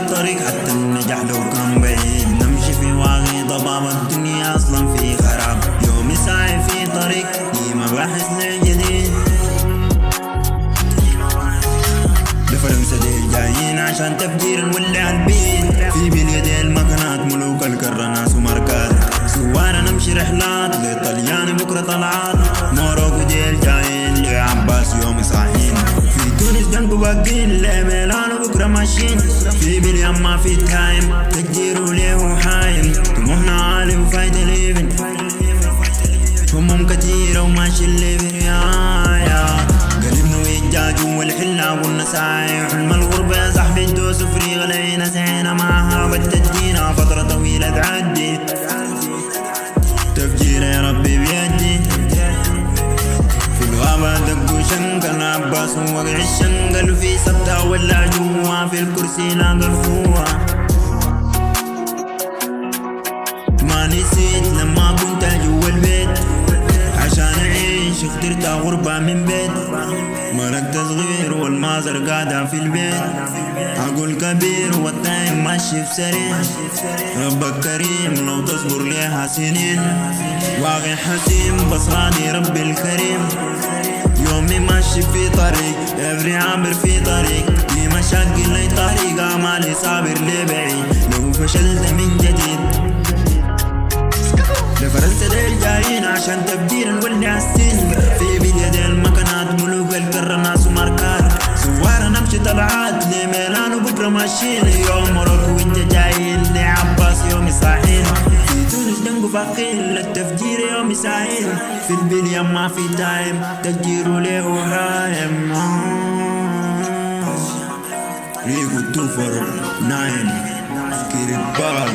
الطريق حتى النجاح لو كان بعيد. نمشي في واقي ضباب الدنيا أصلا في خراب. يومي ساعي في طريق ديما باحث للجديد. لفرنسا ديل جايين عشان تفجير نولع البيت. في باليد المكنات ملوك الكرة ناس وماركات. سوانا نمشي رحلات للطليان بكرة طلعات. موروكو ديل جايين لعباس يومي صاحيين. في تونس جنبو باقين لميلان بكرة ماشيين. في باليم ما في تايم تكجير وليه حايم. طموحنا عالي وفايدة ليفن. هموم كتيرة وماشي الليفن يا قلبنا ويجاج والحلة والنساي. حلم الغربة يا صاحبي ندوس فري غلينا سعينا معها بتدينا فترة طويلة تعدي. تفجير يا ربي بيدي. في الغابة دقوا شنقل عباس ووقع الشنقل. في سبتة ولا جوا في الكرسي لاقى الخوة. ما نسيت لما كنت جوا البيت عشان أعيش اخترت غربة من بيت. مرقت صغير والمازر قاعدة في البيت. أقول كبير والتايم ماشي في سريع. ربك كريم لو تصبر ليها سنين. واقع حسيم بس راضي ربي الكريم. يومي ماشي في طريق افري عابر في طريق. في مشاكل لي طريق أمالي صابر لبعيد. لو فشلت من جديد لفرنسا ديل جايين عشان تبديل نولع السن. في باليد المكنات ملوك الكرة ناس وماركات. سوارة نمشي طلعات لميلان وبكرة ماشيين. يوم موروكو وانت جايين لعباس يومي صاحين. في تونس دنقو فاقين للتفجير يومي ساعين. في البليم ما في تايم تفجير وليه حايم. ريكو توفر ناين كيري بال